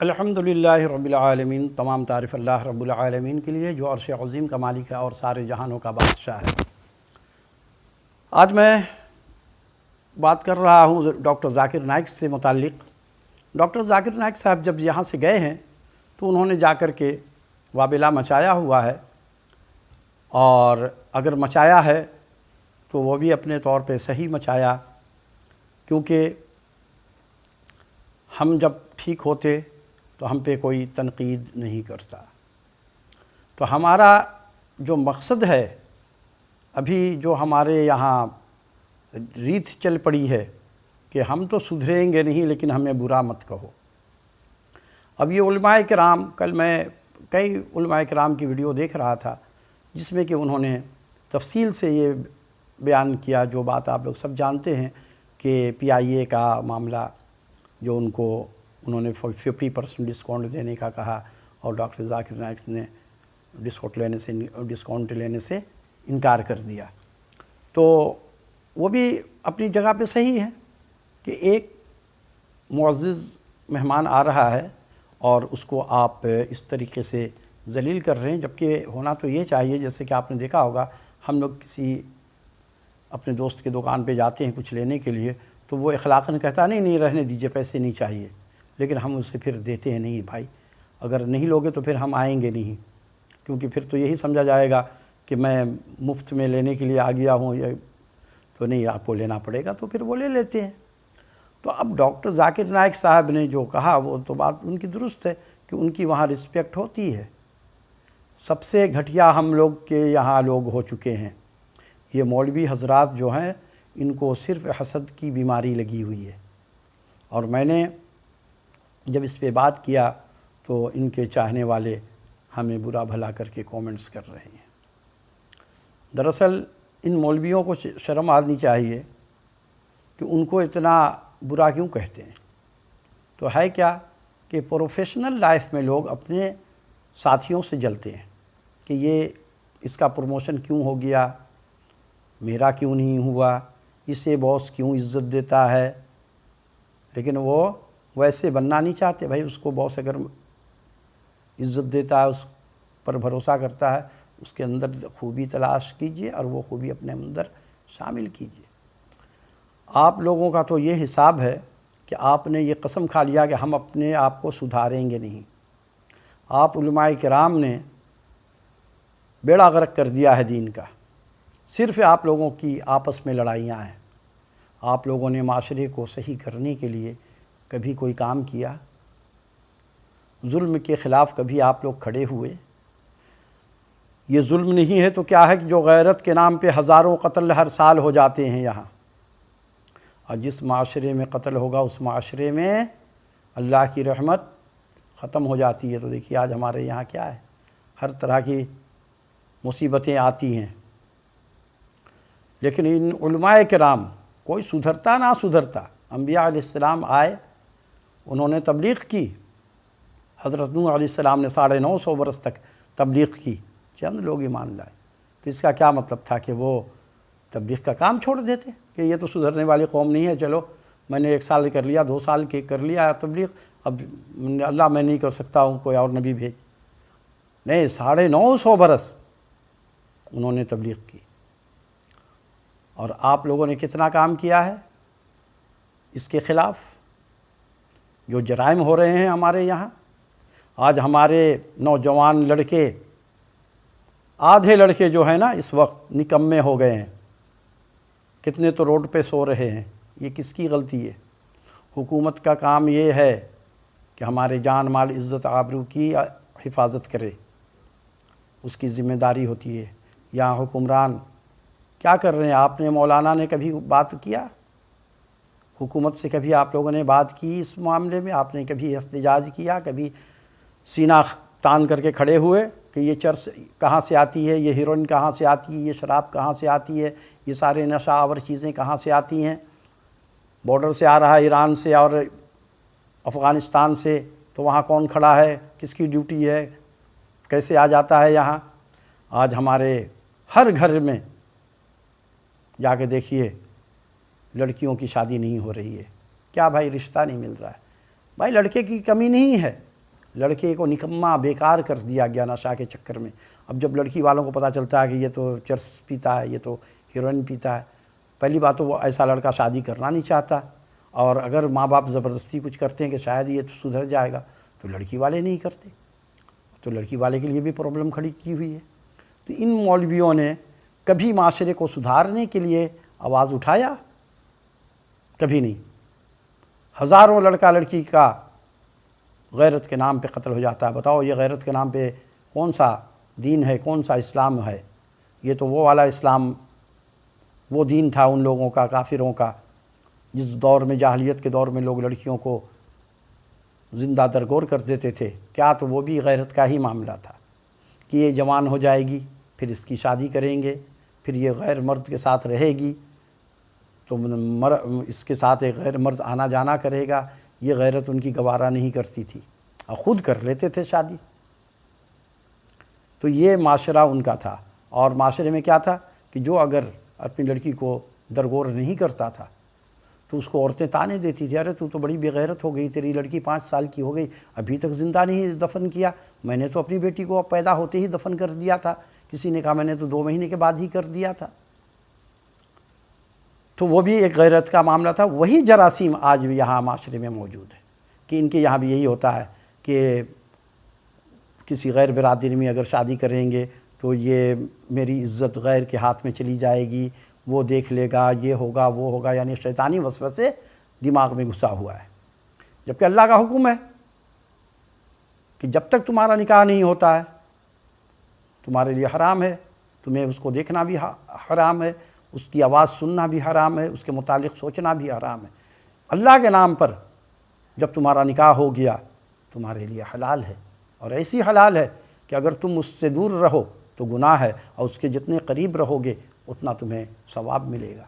الحمدللہ رب العالمین، تمام تعریف اللہ رب العالمین کے لیے جو عرش عظیم کا مالک ہے اور سارے جہانوں کا بادشاہ ہے۔ آج میں بات کر رہا ہوں ڈاکٹر ذاکر نائک سے متعلق۔ ڈاکٹر ذاکر نائک صاحب جب یہاں سے گئے ہیں تو انہوں نے جا کر کے وابلہ مچایا ہوا ہے، اور اگر مچایا ہے تو وہ بھی اپنے طور پہ صحیح مچایا، کیونکہ ہم جب ٹھیک ہوتے تو ہم پہ کوئی تنقید نہیں کرتا۔ تو ہمارا جو مقصد ہے، ابھی جو ہمارے یہاں ریت چل پڑی ہے کہ ہم تو سدھریں گے نہیں لیکن ہمیں برا مت کہو۔ اب یہ علماء کرام، کل میں کئی علماء کرام کی ویڈیو دیکھ رہا تھا جس میں کہ انہوں نے تفصیل سے یہ بیان کیا، جو بات آپ لوگ سب جانتے ہیں کہ پی آئی اے کا معاملہ، جو انہوں نے 50% ڈسکاؤنٹ دینے کا کہا اور ڈاکٹر ذاکر نائک نے ڈسکاؤنٹ لینے سے انکار کر دیا۔ تو وہ بھی اپنی جگہ پہ صحیح ہے کہ ایک معزز مہمان آ رہا ہے اور اس کو آپ اس طریقے سے ذلیل کر رہے ہیں، جبکہ ہونا تو یہ چاہیے، جیسے کہ آپ نے دیکھا ہوگا ہم لوگ کسی اپنے دوست کے دکان پہ جاتے ہیں کچھ لینے کے لیے تو وہ اخلاقاً کہتا نہیں رہنے دیجئے، پیسے نہیں چاہیے، لیکن ہم اسے پھر دیتے ہیں نہیں بھائی، اگر نہیں لوگے تو پھر ہم آئیں گے نہیں، کیونکہ پھر تو یہی سمجھا جائے گا کہ میں مفت میں لینے کے لیے آ گیا ہوں، تو نہیں، آپ کو لینا پڑے گا، تو پھر وہ لے لیتے ہیں۔ تو اب ڈاکٹر ذاکر نائک صاحب نے جو کہا وہ تو بات ان کی درست ہے کہ ان کی وہاں رسپیکٹ ہوتی ہے۔ سب سے گھٹیا ہم لوگ کے یہاں لوگ ہو چکے ہیں، یہ مولوی حضرات جو ہیں ان کو صرف حسد کی بیماری لگی ہوئی ہے، اور میں نے جب اس پہ بات کیا تو ان کے چاہنے والے ہمیں برا بھلا کر کے کومنٹس کر رہے ہیں۔ دراصل ان مولویوں کو شرم آنی چاہیے کہ ان کو اتنا برا کیوں کہتے ہیں۔ تو ہے کیا کہ پروفیشنل لائف میں لوگ اپنے ساتھیوں سے جلتے ہیں کہ یہ اس کا پروموشن کیوں ہو گیا، میرا کیوں نہیں ہوا، اسے باس کیوں عزت دیتا ہے، لیکن وہ ویسے بننا نہیں چاہتے۔ بھائی اس کو باس اگر عزت دیتا ہے، اس پر بھروسہ کرتا ہے، اس کے اندر خوبی تلاش کیجئے اور وہ خوبی اپنے اندر شامل کیجئے۔ آپ لوگوں کا تو یہ حساب ہے کہ آپ نے یہ قسم کھا لیا کہ ہم اپنے آپ کو سدھاریں گے نہیں۔ آپ علماء کرام نے بیڑا غرق کر دیا ہے دین کا، صرف آپ لوگوں کی آپس میں لڑائیاں ہیں۔ آپ لوگوں نے معاشرے کو صحیح کرنے کے لیے کبھی کوئی کام کیا؟ ظلم کے خلاف کبھی آپ لوگ کھڑے ہوئے؟ یہ ظلم نہیں ہے تو کیا ہے کہ جو غیرت کے نام پہ ہزاروں قتل ہر سال ہو جاتے ہیں یہاں، اور جس معاشرے میں قتل ہوگا اس معاشرے میں اللہ کی رحمت ختم ہو جاتی ہے۔ تو دیکھیے آج ہمارے یہاں کیا ہے، ہر طرح کی مصیبتیں آتی ہیں، لیکن ان علماء کرام کوئی سدھرتا نہ سدھرتا۔ انبیاء علیہ السلام آئے، انہوں نے تبلیغ کی، حضرت نوح علیہ السلام نے 950 برس تک تبلیغ کی، چند لوگ ایمان لائے۔ تو اس کا کیا مطلب تھا کہ وہ تبلیغ کا کام چھوڑ دیتے کہ یہ تو سدھرنے والی قوم نہیں ہے، چلو میں نے 1 سال کر لیا، 2 سال کر لیا تبلیغ، اب اللہ میں نہیں کر سکتا ہوں، کوئی اور نبی بھیج۔ نہیں، 950 برس انہوں نے تبلیغ کی، اور آپ لوگوں نے کتنا کام کیا ہے اس کے خلاف؟ جو جرائم ہو رہے ہیں ہمارے یہاں، آج ہمارے نوجوان لڑکے، آدھے لڑکے جو ہیں نا اس وقت نکمے ہو گئے ہیں، کتنے تو روڈ پہ سو رہے ہیں۔ یہ کس کی غلطی ہے؟ حکومت کا کام یہ ہے کہ ہمارے جان مال عزت آبرو کی حفاظت کرے، اس کی ذمہ داری ہوتی ہے۔ یہاں حکمران کیا کر رہے ہیں؟ آپ نے مولانا نے کبھی بات کیا؟ حکومت سے کبھی آپ لوگوں نے بات کی اس معاملے میں؟ آپ نے کبھی احتجاج کیا؟ کبھی سینہ تان کر کے کھڑے ہوئے کہ یہ چرس کہاں سے آتی ہے، یہ ہیروئن کہاں سے آتی ہے، یہ شراب کہاں سے آتی ہے، یہ سارے نشہ آور چیزیں کہاں سے آتی ہیں؟ بارڈر سے آ رہا ہے، ایران سے اور افغانستان سے، تو وہاں کون کھڑا ہے، کس کی ڈیوٹی ہے، کیسے آ جاتا ہے یہاں؟ آج ہمارے ہر گھر میں جا کے دیکھیے لڑکیوں کی شادی نہیں ہو رہی ہے۔ کیا بھائی رشتہ نہیں مل رہا ہے؟ بھائی لڑکے کی کمی نہیں ہے، لڑکے کو نکما بیکار کر دیا گیا نشہ کے چکر میں۔ اب جب لڑکی والوں کو پتہ چلتا ہے کہ یہ تو چرس پیتا ہے، یہ تو ہیروئن پیتا ہے، پہلی بات تو وہ ایسا لڑکا شادی کرنا نہیں چاہتا، اور اگر ماں باپ زبردستی کچھ کرتے ہیں کہ شاید یہ تو سدھر جائے گا تو لڑکی والے نہیں کرتے، تو لڑکی والے کے لیے بھی پرابلم کھڑی کی ہوئی ہے۔ تو ان مولویوں نے کبھی معاشرے کو سدھارنے کے لیے آواز اٹھایا؟ کبھی نہیں۔ ہزاروں لڑکا لڑکی کا غیرت کے نام پہ قتل ہو جاتا ہے۔ بتاؤ یہ غیرت کے نام پہ کون سا دین ہے، کون سا اسلام ہے؟ یہ تو وہ والا اسلام، وہ دین تھا ان لوگوں کا، کافروں کا، جس دور میں جاہلیت کے دور میں لوگ لڑکیوں کو زندہ درگور کر دیتے تھے۔ کیا تو وہ بھی غیرت کا ہی معاملہ تھا کہ یہ جوان ہو جائے گی، پھر اس کی شادی کریں گے، پھر یہ غیر مرد کے ساتھ رہے گی، تو اس کے ساتھ ایک غیر مرد آنا جانا کرے گا۔ یہ غیرت ان کی گوارا نہیں کرتی تھی، اور خود کر لیتے تھے شادی۔ تو یہ معاشرہ ان کا تھا، اور معاشرے میں کیا تھا کہ جو اگر اپنی لڑکی کو درگور نہیں کرتا تھا تو اس کو عورتیں تانے دیتی تھی، ارے تو بڑی بے غیرت ہو گئی، تیری لڑکی 5 سال کی ہو گئی، ابھی تک زندہ نہیں دفن کیا، میں نے تو اپنی بیٹی کو پیدا ہوتے ہی دفن کر دیا تھا، کسی نے کہا میں نے تو 2 مہینے کے بعد ہی کر دیا تھا۔ تو وہ بھی ایک غیرت کا معاملہ تھا۔ وہی جراثیم آج بھی یہاں معاشرے میں موجود ہے کہ ان کے یہاں بھی یہی ہوتا ہے کہ کسی غیر برادری میں اگر شادی کریں گے تو یہ میری عزت غیر کے ہاتھ میں چلی جائے گی، وہ دیکھ لے گا، یہ ہوگا وہ ہوگا، یعنی شیطانی وسوسے دماغ میں گھسا ہوا ہے۔ جبکہ اللہ کا حکم ہے کہ جب تک تمہارا نکاح نہیں ہوتا ہے تمہارے لیے حرام ہے، تمہیں اس کو دیکھنا بھی حرام ہے، اس کی آواز سننا بھی حرام ہے، اس کے متعلق سوچنا بھی حرام ہے۔ اللہ کے نام پر جب تمہارا نکاح ہو گیا تمہارے لیے حلال ہے، اور ایسی حلال ہے کہ اگر تم اس سے دور رہو تو گناہ ہے، اور اس کے جتنے قریب رہو گے اتنا تمہیں ثواب ملے گا۔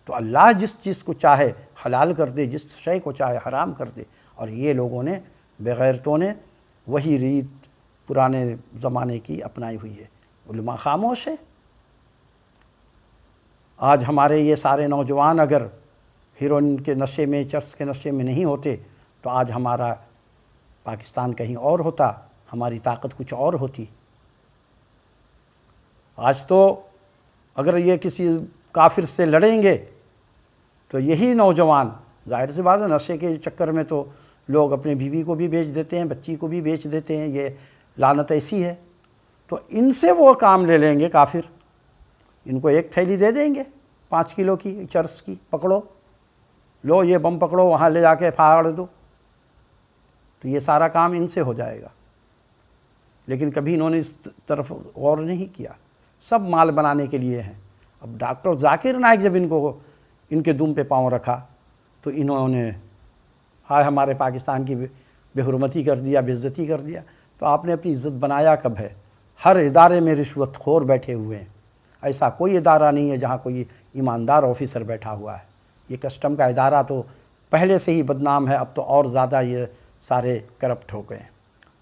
تو اللہ جس چیز کو چاہے حلال کر دے، جس شے کو چاہے حرام کر دے، اور یہ لوگوں نے، بغیرتوں نے، وہی ریت پرانے زمانے کی اپنائی ہوئی ہے۔ علماء خاموش ہے۔ آج ہمارے یہ سارے نوجوان اگر ہیروئن کے نشے میں، چرس کے نشے میں نہیں ہوتے تو آج ہمارا پاکستان کہیں اور ہوتا، ہماری طاقت کچھ اور ہوتی۔ آج تو اگر یہ کسی کافر سے لڑیں گے تو یہی نوجوان، ظاہر سی بات ہے، نشے کے چکر میں تو لوگ اپنے بیوی کو بھی بیچ دیتے ہیں، بچی کو بھی بیچ دیتے ہیں، یہ لعنت ایسی ہے۔ تو ان سے وہ کام لے لیں گے کافر، ان کو ایک تھیلی دے دیں گے 5 کلو کی چرس کی، پکڑو، لو یہ بم پکڑو، وہاں لے جا کے پھاڑ دو، تو یہ سارا کام ان سے ہو جائے گا۔ لیکن کبھی انہوں نے اس طرف غور نہیں کیا، سب مال بنانے کے لیے ہیں۔ اب ڈاکٹر ذاکر نائک جب ان کے دم پہ پاؤں رکھا تو انہوں نے ہائے ہمارے پاکستان کی بے حرمتی کر دیا، بے عزتی کر دیا۔ تو آپ نے اپنی عزت بنایا کب ہے؟ ہر ادارے میں رشوت خور بیٹھے ہوئے ہیں، ایسا کوئی ادارہ نہیں ہے جہاں کوئی ایماندار آفیسر بیٹھا ہوا ہے۔ یہ کسٹم کا ادارہ تو پہلے سے ہی بدنام ہے، اب تو اور زیادہ یہ سارے کرپٹ ہو گئے ہیں۔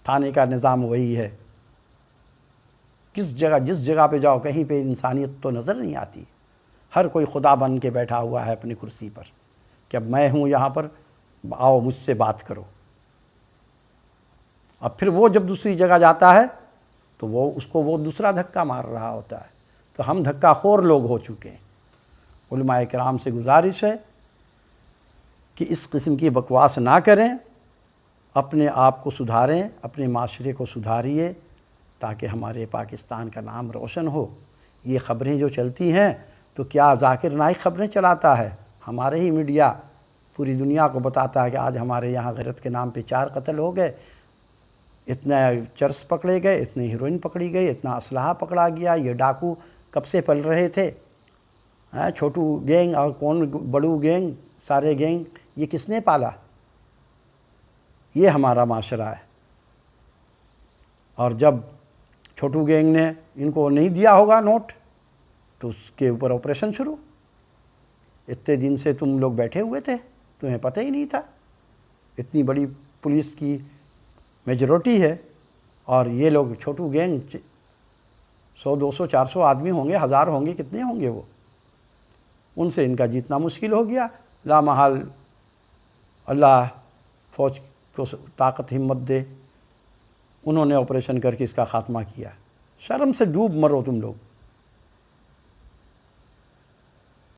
تھانے کا نظام وہی ہے، جس جگہ پہ جاؤ کہیں پہ انسانیت تو نظر نہیں آتی، ہر کوئی خدا بن کے بیٹھا ہوا ہے اپنی کرسی پر کہ اب میں ہوں یہاں پر، آؤ مجھ سے بات کرو۔ اب پھر وہ جب دوسری جگہ جاتا ہے تو اس کو دوسرا دھکا مار رہا ہوتا ہے۔ تو ہم دھکا خور لوگ ہو چکے ہیں۔ علماء کرام سے گزارش ہے کہ اس قسم کی بکواس نہ کریں، اپنے آپ کو سدھاریں، اپنے معاشرے کو سدھاریے تاکہ ہمارے پاکستان کا نام روشن ہو۔ یہ خبریں جو چلتی ہیں تو کیا ذاکر نائک خبریں چلاتا ہے؟ ہمارے ہی میڈیا پوری دنیا کو بتاتا ہے کہ آج ہمارے یہاں غیرت کے نام پہ 4 قتل ہو گئے، اتنے چرس پکڑے گئے، اتنے ہیروئن پکڑی گئی، اتنا اسلحہ پکڑا گیا، یہ ڈاکو کب سے پل رہے تھے، چھوٹو گینگ اور کون بڑو گینگ، سارے گینگ، یہ کس نے پالا؟ یہ ہمارا معاشرہ ہے۔ اور جب چھوٹو گینگ نے ان کو نہیں دیا ہوگا نوٹ تو اس کے اوپر آپریشن شروع۔ اتنے دن سے تم لوگ بیٹھے ہوئے تھے، تمہیں پتہ ہی نہیں تھا، اتنی بڑی پولیس کی میجورٹی ہے، اور یہ لوگ چھوٹو گینگ 100 200 400 آدمی ہوں گے، 1000 ہوں گے، کتنے ہوں گے وہ، ان سے ان کا جیتنا مشکل ہو گیا۔ لامحال اللہ فوج کو طاقت ہمت دے، انہوں نے آپریشن کر کے اس کا خاتمہ کیا۔ شرم سے ڈوب مرو تم لوگ۔